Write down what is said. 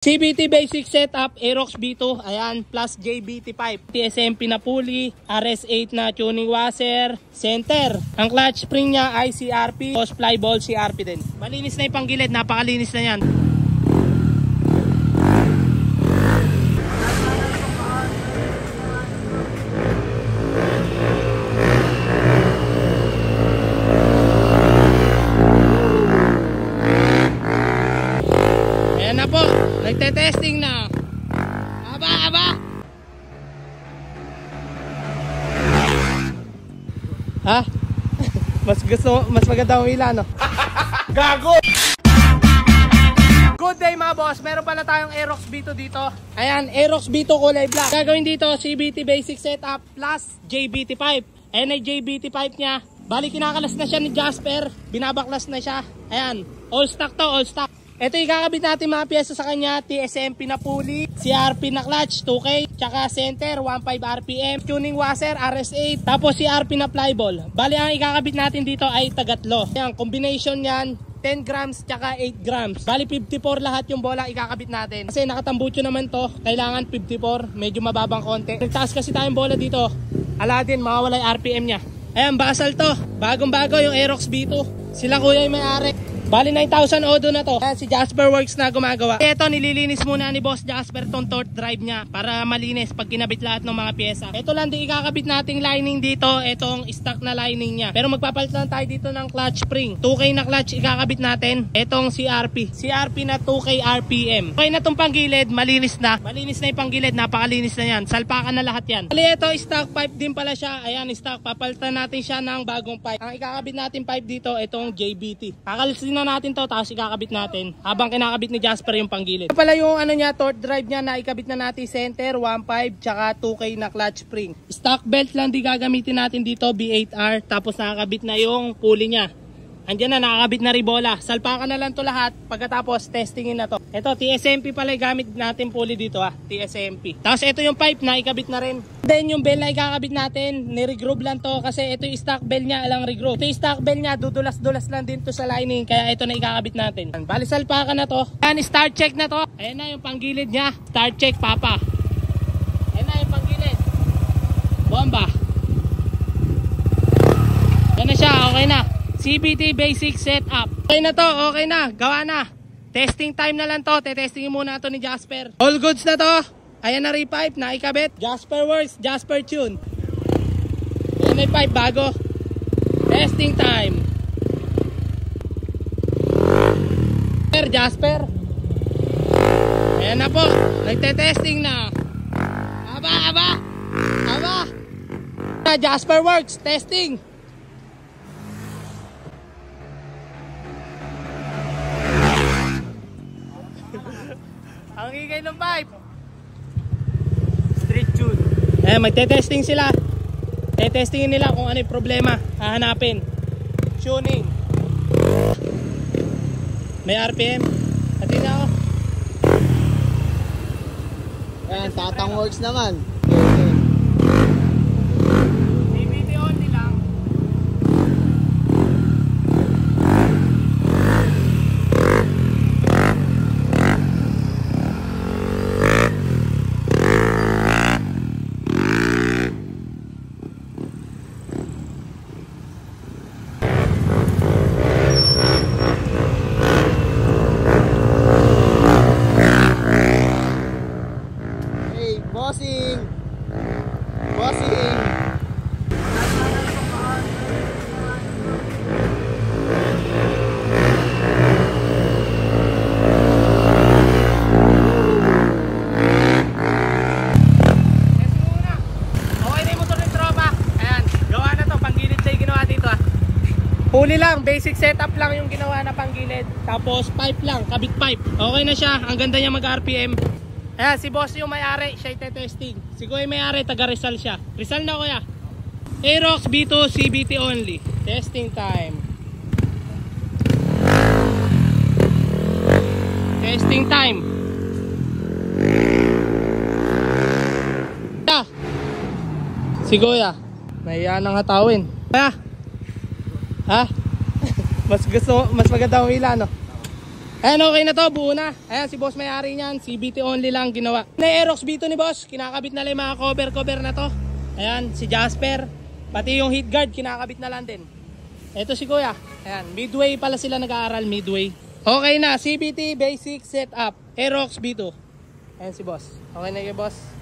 CVT basic setup, Aerox B2, ayan, plus JBT5, TSMP na pulley, RS8 na tuning washer, center. Ang clutch spring niya ay CRP, post fly ball CRP din. Malinis na yung panggilid, napakalinis na yan. Ayan na po. Nagte-testing na. Aba. Ha? Mas maganda ang ila, no? Gago! Good day mga boss. Meron pala tayong Aerox B2 dito. Ayan, Aerox B2 kulay black. Gagawin dito, CVT basic setup plus JBT5. Ayan ay JBT5 niya. Bali kinakalas na siya ni Jasper. Binabaklas na siya. Ayan, all stock to, all stock. Ito ikakabit natin mga pyesa sa kanya, TSMP na pulley, CRP na clutch, 2K, tsaka center, 1.5 RPM, tuning washer, RS8, tapos CRP na flyball. Bali ang ikakabit natin dito ay tagatlo. Yan, combination yan, 10 grams tsaka 8 grams. Bali 54 lahat yung bola ikakabit natin. Kasi nakatambucho naman to, kailangan 54, medyo mababang konti. Nagtaas kasi tayong bola dito, ala din, mawawala yung RPM nya. Ayan, basal to, bagong bago yung Aerox B2. Sila kuya yung may-ari. Bali 9,000 odo na to. Ayan, si Jasper Works na gumagawa. Ito nililinis muna ni Boss Jasper tong torque drive niya para malinis pag kinabit lahat ng mga pyesa. Ito lang din ikakabit nating lining dito. Itong stock na lining niya. Pero magpapalit lang tayo dito ng clutch spring. 2K na clutch ikakabit natin. Itong CRP na 2K RPM. Okay na tong panggilid, malinis na. Malinis na yung panggilid, napakalinis na yan. Salpakan na lahat yan. Bali ito stock pipe din pala siya. Ayan, stock. Papalitan natin siya ng bagong pipe. Ang ikakabit natin pipe dito, itong JBT. Kakalisin na natin to, tapos ikakabit natin habang kinakabit ni Jasper yung panggilid. Ito pala yung ano niya, torque drive niya na ikabit na natin, center 1.5 tsaka 2K na clutch spring. Stock belt lang di gagamitin natin dito, B8R, tapos nakakabit na yung pulley niya. Andiyan na, nakakabit na ribola. Salpakan na lang to lahat. Pagkatapos, testingin na to. Ito, TSMP pala yung gamit natin pulley dito ha. TSMP. Tapos ito yung pipe na ikabit na rin. Then yung bell na ikakabit natin, ni-regroove lang to. Kasi ito yung stock bell niya, alang regroove. Ito yung stock bell niya, dudulas-dulas lang din to sa lining. Kaya ito na ikakabit natin. Bali, salpakan na to. Ayan, start check na to. Ayan na yung panggilid niya. Start check, papa. Ayan na yung panggilid. Bomba. Ayan na siya, okay na. CVT basic setup. Okay na to, okay na, gawa na. Testing time na lang to, testingin muna to ni Jasper. All goods na to. Ayan na repipe, naikabit. Jasper Works, Jasper Tune. Ayan na yung pipe, bago. Testing time. Jasper. Ayan na po, nagte-testing na. Aba. Jasper Works, testing. Ang higay ng pipe. Street tune. Magte-testing sila. Te-testingin nila kung ano yung problema. Hahanapin. Tuning. May RPM. Pati na ako. Ayan, Tatang Works naman. CVT only lang. Bossing! Huli lang, basic setup lang yung ginawa na panggilid. Tapos pipe lang, kabit pipe. Okay na siya, ang ganda niya mag-RPM. Ayan, si boss yung may-ari, siya ite-testing. Si kuya may-ari, taga Rizal siya. Rizal na kuya. Aerox B2 CVT only. Testing time. Testing time. Si kuya, nahiya nang hatawin. Kaya, ha? Mas maganda ang ila, no? Ayan, okay na to, buo na. Ayan, si boss may-ari niyan, CBT only lang ginawa. Na Aerox B2 ni boss, kinakabit na lang yung mga cover na to. Ayan, si Jasper, pati yung heat guard, kinakabit na lang din. Ito si kuya, ayan, Midway pala sila nag-aaral, Midway. Okay na, CBT basic setup, Aerox B2. Ayan si boss, okay na yung boss.